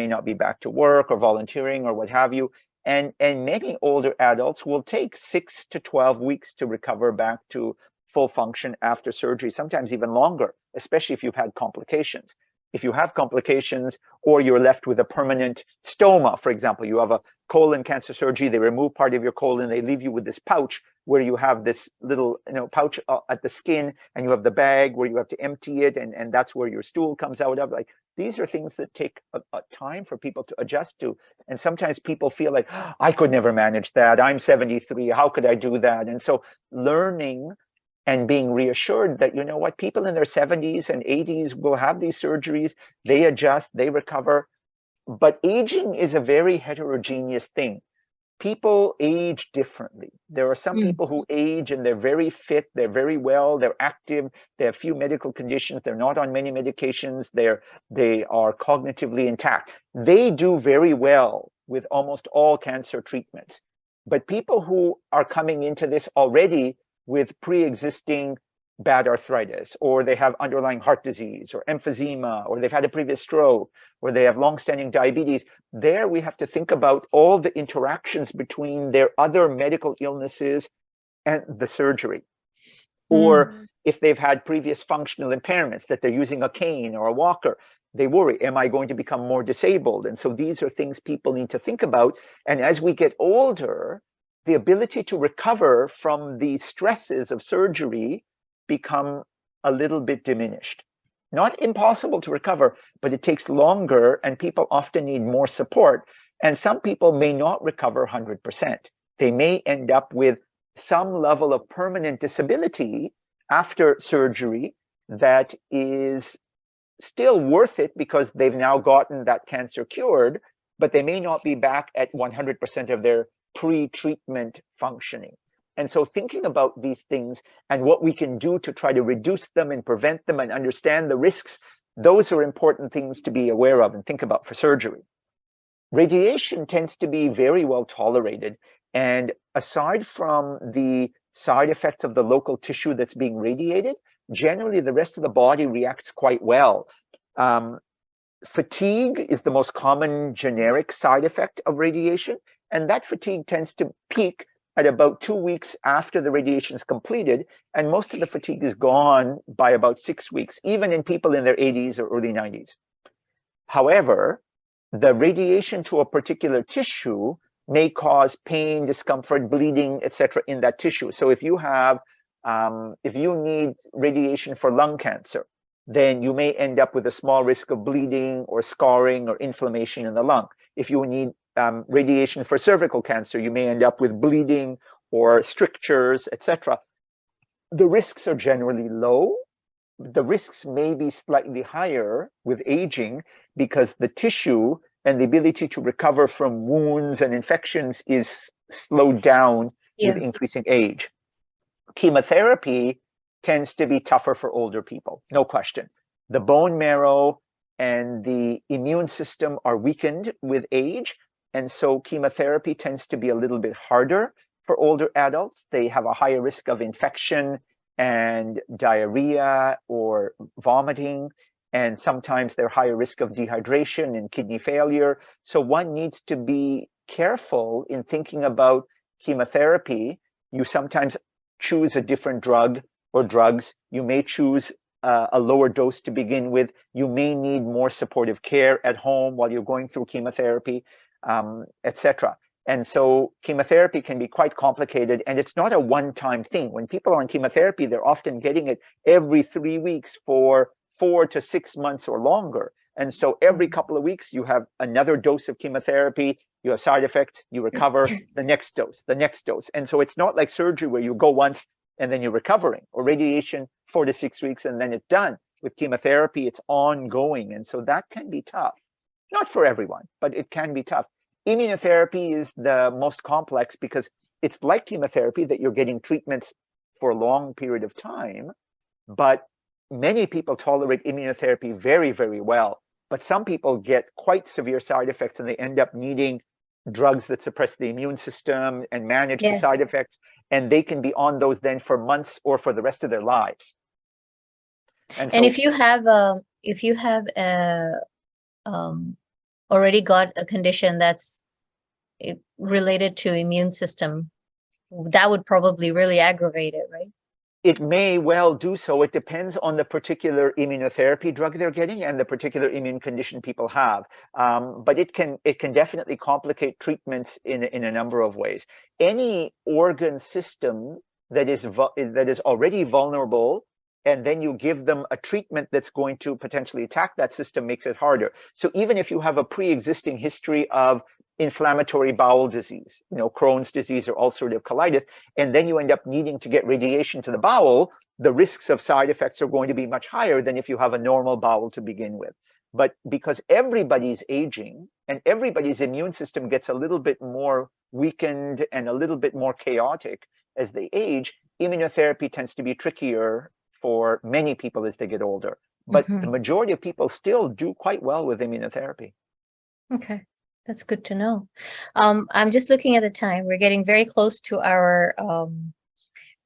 not be back to work or volunteering or what have you. And many older adults will take 6 to 12 weeks to recover back to full function after surgery, sometimes even longer, especially if you've had complications. If you have complications or you're left with a permanent stoma, for example, you have a colon cancer surgery, they remove part of your colon, they leave you with this pouch where you have this little pouch at the skin, and you have the bag where you have to empty it, and that's where your stool comes out of. Like, these are things that take a time for people to adjust to. And sometimes people feel like, oh, I could never manage that. I'm 73. How could I do that? And so learning and being reassured that, people in their 70s and 80s will have these surgeries, they adjust, they recover. But aging is a very heterogeneous thing. People age differently. There are some people who age and they're very fit, they're very well, they're active, they have few medical conditions, they're not on many medications, they are cognitively intact. They do very well with almost all cancer treatments. But people who are coming into this already with pre-existing bad arthritis, or they have underlying heart disease or emphysema, or they've had a previous stroke, or they have longstanding diabetes, there we have to think about all the interactions between their other medical illnesses and the surgery. Or if they've had previous functional impairments, that they're using a cane or a walker, they worry, am I going to become more disabled? And so these are things people need to think about. And as we get older, the ability to recover from the stresses of surgery become a little bit diminished. Not impossible to recover, but it takes longer, and people often need more support. And some people may not recover 100%. They may end up with some level of permanent disability after surgery that is still worth it because they've now gotten that cancer cured, but they may not be back at 100% of their pre-treatment functioning. And so thinking about these things and what we can do to try to reduce them and prevent them and understand the risks, those are important things to be aware of and think about for surgery. Radiation tends to be very well tolerated. And aside from the side effects of the local tissue that's being radiated, generally the rest of the body reacts quite well. Fatigue is the most common generic side effect of radiation, and that fatigue tends to peak at about 2 weeks after the radiation is completed, and most of the fatigue is gone by about 6 weeks, even in people in their 80s or early 90s. However, the radiation to a particular tissue may cause pain, discomfort, bleeding, etc. in that tissue. So if you need radiation for lung cancer, then you may end up with a small risk of bleeding or scarring or inflammation in the lung. If you need radiation for cervical cancer, you may end up with bleeding or strictures, etc. The risks are generally low. The risks may be slightly higher with aging because the tissue and the ability to recover from wounds and infections is slowed down with increasing age. Chemotherapy tends to be tougher for older people, no question. The bone marrow and the immune system are weakened with age, and so chemotherapy tends to be a little bit harder for older adults. They have a higher risk of infection and diarrhea or vomiting, and sometimes they're higher risk of dehydration and kidney failure. So one needs to be careful in thinking about chemotherapy. You sometimes choose a different drug or drugs. You may choose a lower dose to begin with. You may need more supportive care at home while you're going through chemotherapy, etc. And so chemotherapy can be quite complicated, and it's not a one-time thing. When people are on chemotherapy, they're often getting it every 3 weeks for 4 to 6 months or longer. And so every couple of weeks, you have another dose of chemotherapy, you have side effects, you recover, the next dose, the next dose. And so it's not like surgery where you go once and then you're recovering, or radiation 4 to 6 weeks and then it's done. With chemotherapy, it's ongoing. And so that can be tough. Not for everyone, but it can be tough. Immunotherapy is the most complex because it's like chemotherapy that you're getting treatments for a long period of time, but many people tolerate immunotherapy very, very well. But some people get quite severe side effects and they end up needing drugs that suppress the immune system and manage the side effects. And they can be on those then for months or for the rest of their lives. And so, if you have already got a condition that's related to immune system, that would probably really aggravate it, right? It may well do so. It depends on the particular immunotherapy drug they're getting and the particular immune condition people have. But it can definitely complicate treatments in a number of ways. Any organ system that is already vulnerable, and then you give them a treatment that's going to potentially attack that system, makes it harder. So even if you have a pre-existing history of inflammatory bowel disease, Crohn's disease or ulcerative colitis, and then you end up needing to get radiation to the bowel, the risks of side effects are going to be much higher than if you have a normal bowel to begin with. But because everybody's aging and everybody's immune system gets a little bit more weakened and a little bit more chaotic as they age, immunotherapy tends to be trickier for many people as they get older. But the majority of people still do quite well with immunotherapy. Okay. That's good to know. I'm just looking at the time. We're getting very close to our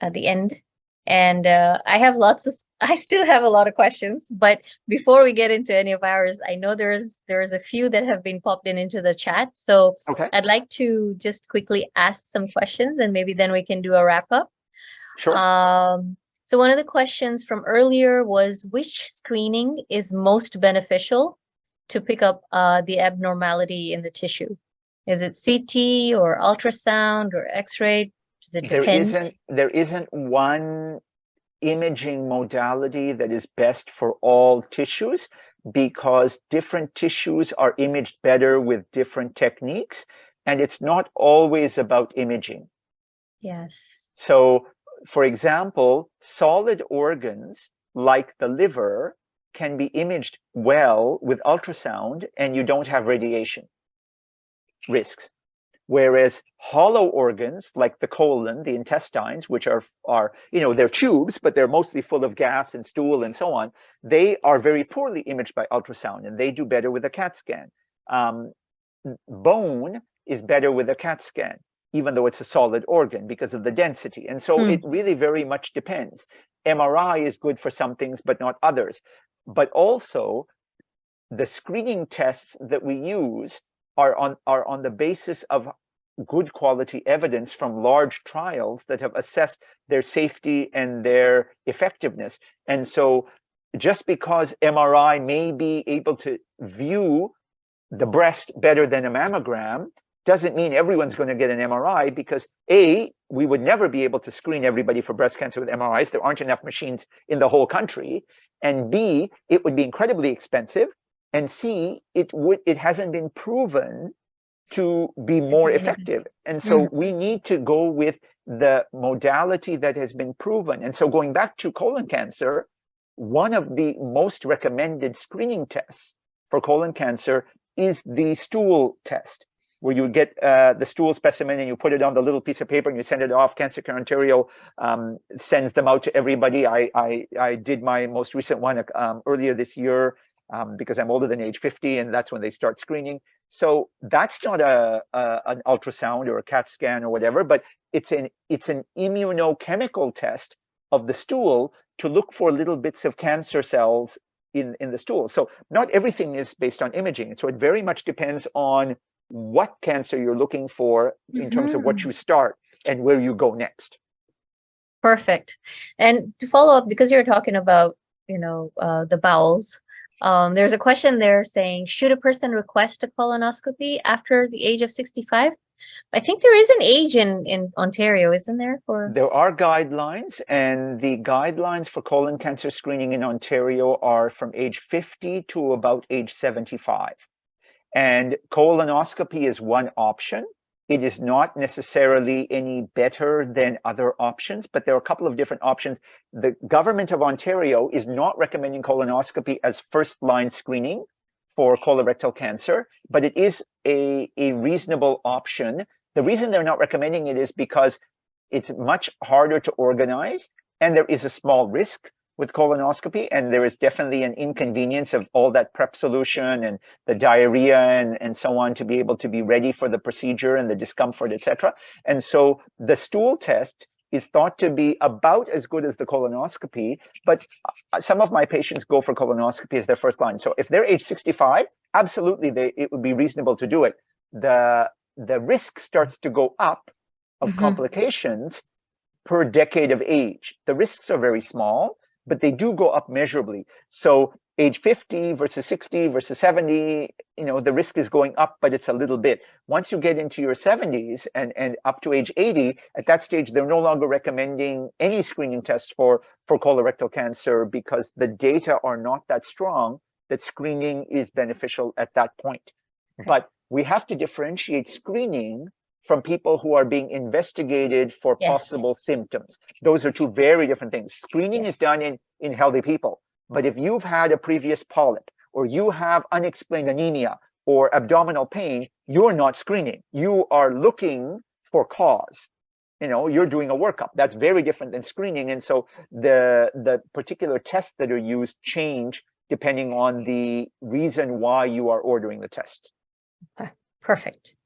at the end, and I still have a lot of questions. But before we get into any of ours, I know there's a few that have been popped into the chat. So I'd like to just quickly ask some questions, and maybe then we can do a wrap up. Sure. So one of the questions from earlier was, which screening is most beneficial to pick up the abnormality in the tissue? Is it CT or ultrasound or X-ray? Does it depend? There isn't one imaging modality that is best for all tissues, because different tissues are imaged better with different techniques, and it's not always about imaging. Yes. So, for example, solid organs like the liver can be imaged well with ultrasound and you don't have radiation risks. Whereas hollow organs like the colon, the intestines, which are they're tubes, but they're mostly full of gas and stool and so on, they are very poorly imaged by ultrasound and they do better with a CAT scan. Bone is better with a CAT scan, even though it's a solid organ, because of the density. And so it really very much depends. MRI is good for some things, but not others. But also, the screening tests that we use are on the basis of good quality evidence from large trials that have assessed their safety and their effectiveness. And so just because MRI may be able to view the breast better than a mammogram doesn't mean everyone's going to get an MRI, because A, we would never be able to screen everybody for breast cancer with MRIs. There aren't enough machines in the whole country. And B, it would be incredibly expensive. And C, it hasn't been proven to be more effective. And so we need to go with the modality that has been proven. And so going back to colon cancer, one of the most recommended screening tests for colon cancer is the stool test, where you get the stool specimen and you put it on the little piece of paper and you send it off. Cancer Care Ontario sends them out to everybody. I did my most recent one earlier this year because I'm older than age 50, and that's when they start screening. So that's not an ultrasound or a CAT scan or whatever, but it's an immunochemical test of the stool to look for little bits of cancer cells in the stool. So not everything is based on imaging. So it very much depends on what cancer you're looking for in terms of what you start and where you go next. Perfect. And to follow up, because you're talking about, the bowels, there's a question there saying, should a person request a colonoscopy after the age of 65? I think there is an age in Ontario, isn't there? There are guidelines, and the guidelines for colon cancer screening in Ontario are from age 50 to about age 75. And colonoscopy is one option. It is not necessarily any better than other options, but there are a couple of different options. The government of Ontario is not recommending colonoscopy as first-line screening for colorectal cancer, but it is a reasonable option. The reason they're not recommending it is because it's much harder to organize, and there is a small risk with colonoscopy, and there is definitely an inconvenience of all that prep solution and the diarrhea and so on to be able to be ready for the procedure and the discomfort, etc. And so the stool test is thought to be about as good as the colonoscopy, but some of my patients go for colonoscopy as their first line. So if they're age 65, absolutely, it would be reasonable to do it. The risk starts to go up of complications per decade of age. The risks are very small, but they do go up measurably. So age 50 versus 60 versus 70, the risk is going up, but it's a little bit. Once you get into your 70s and up to age 80, at that stage, they're no longer recommending any screening tests for colorectal cancer because the data are not that strong that screening is beneficial at that point. Okay. But we have to differentiate screening from people who are being investigated for possible symptoms. Those are two very different things. Screening is done in healthy people. But if you've had a previous polyp, or you have unexplained anemia or abdominal pain, you're not screening. You are looking for cause. You're doing a workup. That's very different than screening. And so the particular tests that are used change depending on the reason why you are ordering the test. Perfect.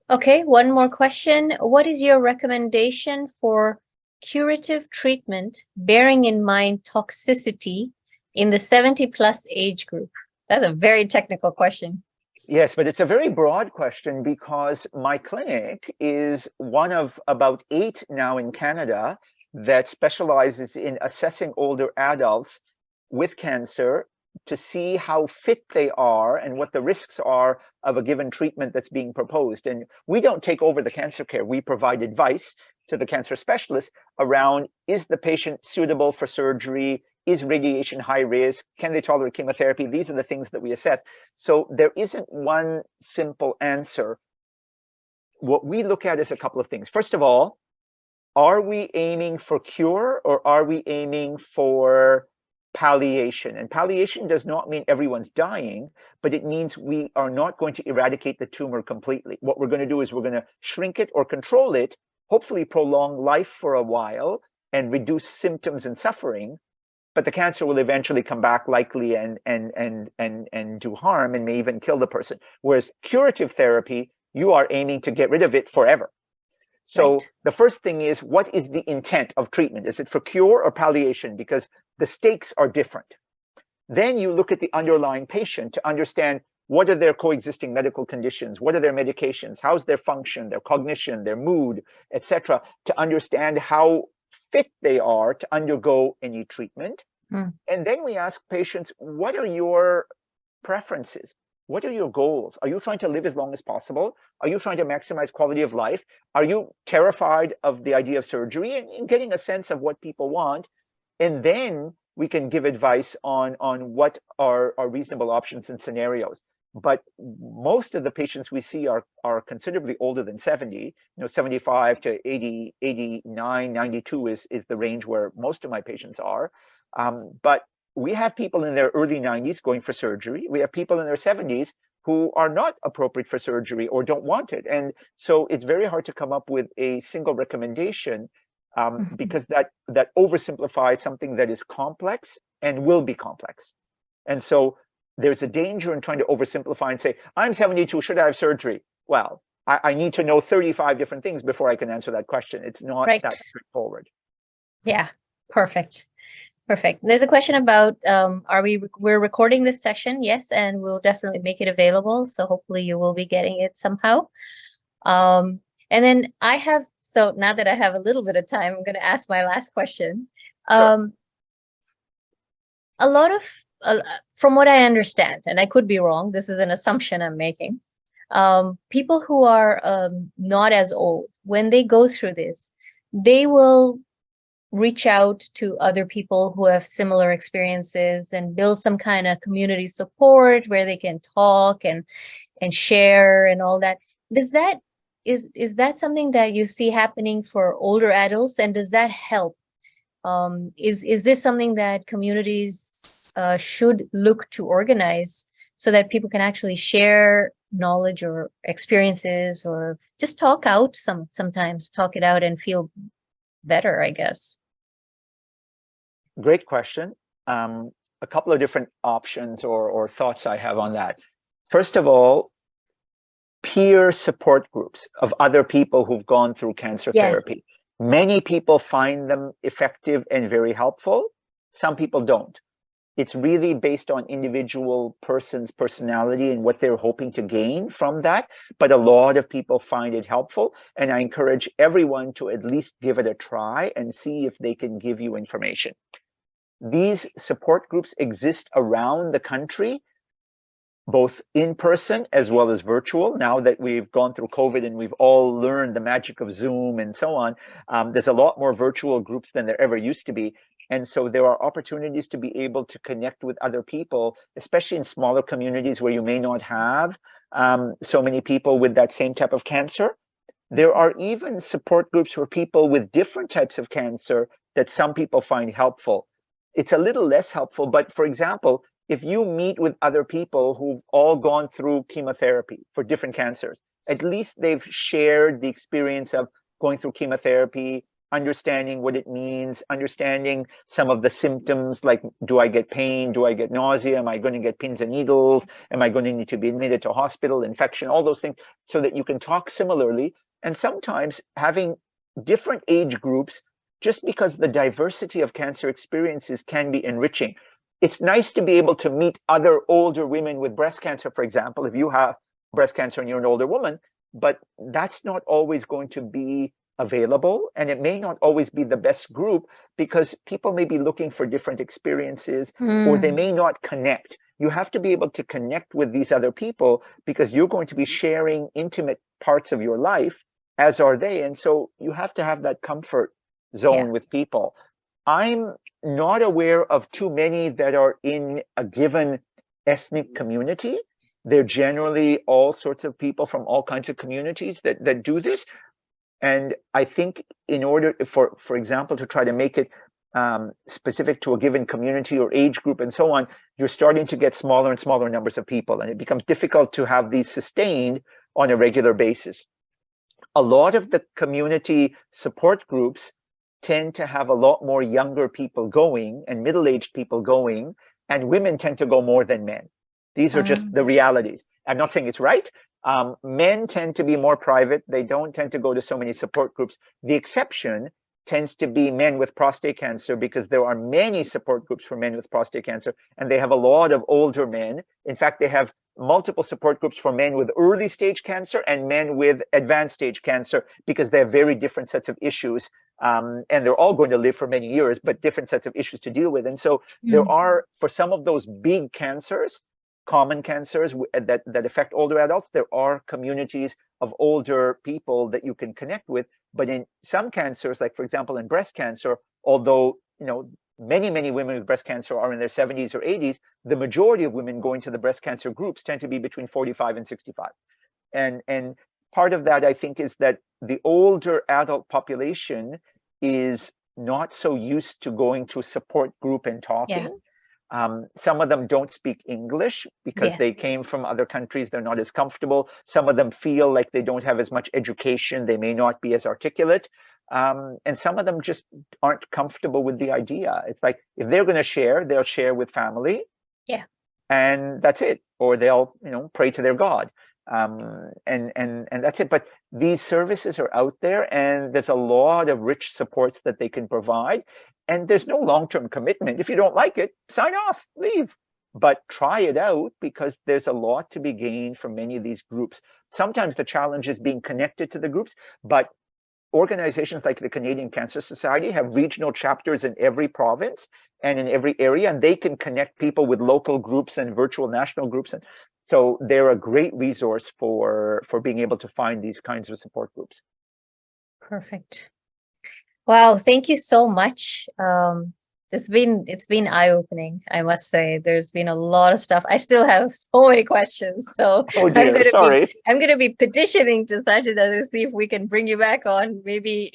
Okay, one more question. What is your recommendation for curative treatment, bearing in mind toxicity in the 70+ age group? That's a very technical question. Yes, but it's a very broad question because my clinic is one of about 8 now in Canada that specializes in assessing older adults with cancer to see how fit they are and what the risks are of a given treatment that's being proposed. And we don't take over the cancer care. We provide advice to the cancer specialist around, is the patient suitable for surgery? Is radiation high risk? Can they tolerate chemotherapy? These are the things that we assess. So there isn't one simple answer. What we look at is a couple of things. First of all, are we aiming for cure or are we aiming for palliation? And palliation does not mean everyone's dying, but it means we are not going to eradicate the tumor completely. What we're going to do is we're going to shrink it or control it, hopefully prolong life for a while and reduce symptoms and suffering, but the cancer will eventually come back likely and do harm and may even kill the person. Whereas curative therapy, you are aiming to get rid of it forever. So the first thing is, what is the intent of treatment? Is it for cure or palliation? Because the stakes are different. Then you look at the underlying patient to understand what are their coexisting medical conditions, what are their medications, how's their function, their cognition, their mood, etc., to understand how fit they are to undergo any treatment. And then we ask patients, what are your preferences? What are your goals? Are you trying to live as long as possible? Are you trying to maximize quality of life? Are you terrified of the idea of surgery? And getting a sense of what people want. And then we can give advice on what are reasonable options and scenarios. But most of the patients we see are considerably older than 70. 75 to 80, 89, 92 is the range where most of my patients are. But we have people in their early 90s going for surgery. We have people in their 70s who are not appropriate for surgery or don't want it. And so it's very hard to come up with a single recommendation because that oversimplifies something that is complex and will be complex. And so there's a danger in trying to oversimplify and say, I'm 72, should I have surgery? Well, I need to know 35 different things before I can answer that question. It's not that straightforward. Yeah, perfect. Perfect. There's a question about, we're recording this session, yes, and we'll definitely make it available. So hopefully you will be getting it somehow. And then so now that I have a little bit of time, I'm going to ask my last question. Sure. A lot of, from what I understand, and I could be wrong, this is an assumption I'm making, people who are not as old, when they go through this, they will reach out to other people who have similar experiences and build some kind of community support where they can talk and share and all that. Is that something that you see happening for older adults, and does that help? Is this something that communities should look to organize so that people can actually share knowledge or experiences, or just talk out sometimes talk it out and feel better, I guess? Great question. A couple of different options or thoughts I have on that. First of all, peer support groups of other people who've gone through cancer therapy. Many people find them effective and very helpful. Some people don't. It's really based on individual person's personality and what they're hoping to gain from that. But a lot of people find it helpful. And I encourage everyone to at least give it a try and see if they can give you information. These support groups exist around the country, both in person as well as virtual. Now that we've gone through COVID and we've all learned the magic of Zoom and so on, there's a lot more virtual groups than there ever used to be. And so there are opportunities to be able to connect with other people, especially in smaller communities where you may not have so many people with that same type of cancer. There are even support groups for people with different types of cancer that some people find helpful. It's a little less helpful, but for example, if you meet with other people who've all gone through chemotherapy for different cancers, at least they've shared the experience of going through chemotherapy, understanding what it means, understanding some of the symptoms, like, do I get pain? Do I get nausea? Am I going to get pins and needles? Am I going to need to be admitted to hospital, infection, all those things, so that you can talk similarly. And sometimes having different age groups, just because the diversity of cancer experiences can be enriching. It's nice to be able to meet other older women with breast cancer, for example, if you have breast cancer and you're an older woman, but that's not always going to be available, and it may not always be the best group because people may be looking for different experiences, or they may not connect. You have to be able to connect with these other people because you're going to be sharing intimate parts of your life, as are they. And so you have to have that comfort zone with people. I'm not aware of too many that are in a given ethnic community. They're generally all sorts of people from all kinds of communities that do this. And I think in order for example, to try to make it specific to a given community or age group and so on, you're starting to get smaller and smaller numbers of people, and it becomes difficult to have these sustained on a regular basis. A lot of the community support groups tend to have a lot more younger people going and middle-aged people going, and women tend to go more than men. These are just the realities. I'm not saying it's right. Men tend to be more private. They don't tend to go to so many support groups. The exception tends to be men with prostate cancer, because there are many support groups for men with prostate cancer, and they have a lot of older men. In fact, they have multiple support groups for men with early stage cancer and men with advanced stage cancer, because they have very different sets of issues. And they're all going to live for many years, but different sets of issues to deal with. And so there are, for some of those big cancers, common cancers that affect older adults, there are communities of older people that you can connect with. But in some cancers, like for example, in breast cancer, although many women with breast cancer are in their 70s or 80s, the majority of women going to the breast cancer groups tend to be between 45 and 65. And part of that, I think, is that the older adult population is not so used to going to a support group and talking. Some of them don't speak English because they came from other countries. They're not as comfortable. Some of them feel like they don't have as much education. They may not be as articulate. And some of them just aren't comfortable with the idea. It's like, if they're going to share, they'll share with family. And that's it. Or they'll, pray to their God. And that's it. But these services are out there, and there's a lot of rich supports that they can provide. And there's no long-term commitment. If you don't like it, sign off, leave. but try it out, because there's a lot to be gained from many of these groups. Sometimes the challenge is being connected to the groups, but organizations like the Canadian Cancer Society have regional chapters in every province and in every area, and they can connect people with local groups and virtual national groups. And so they're a great resource for being able to find these kinds of support groups. Perfect. Wow, thank you so much. It's been eye-opening, I must say. There's been a lot of stuff. I still have so many questions. So Oh dear, sorry. I'm gonna be petitioning to Sajida to see if we can bring you back on, maybe,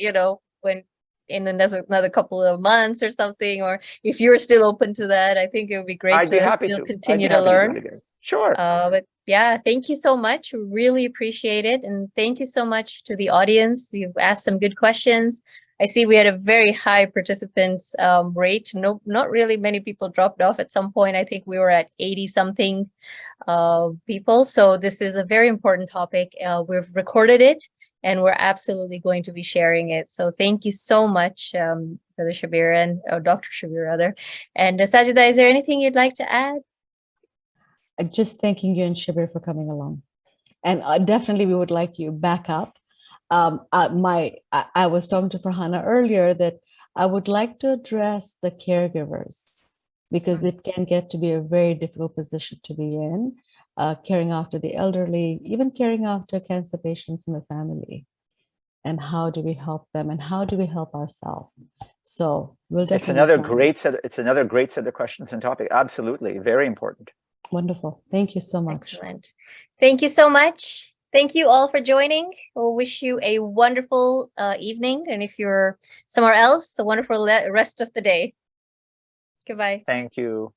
when in another couple of months or something, or if you're still open to that. I think it would be great I'd be to happy still to. continue I'd be to happy learn. do it again. Sure. But yeah, thank you so much. Really appreciate it. And thank you so much to the audience. You've asked some good questions. I see we had a very high participants rate. No, not really many people dropped off at some point. I think we were at 80 something people. So this is a very important topic. We've recorded it and we're absolutely going to be sharing it. So thank you so much, Brother Shabbir and Dr. Shabbir rather. And Sajida, is there anything you'd like to add? Just thanking you and Shabbir for coming along. And definitely we would like you back up. I was talking to Farhana earlier that I would like to address the caregivers, because it can get to be a very difficult position to be in, caring after the elderly, even caring after cancer patients in the family. And how do we help them, and how do we help ourselves? So we'll definitely. It's another great set of questions and topic. Absolutely, very important. Wonderful. Thank you so much. Excellent. Thank you so much. Thank you all for joining. We'll wish you a wonderful evening. And if you're somewhere else, a wonderful rest of the day. Goodbye. Thank you.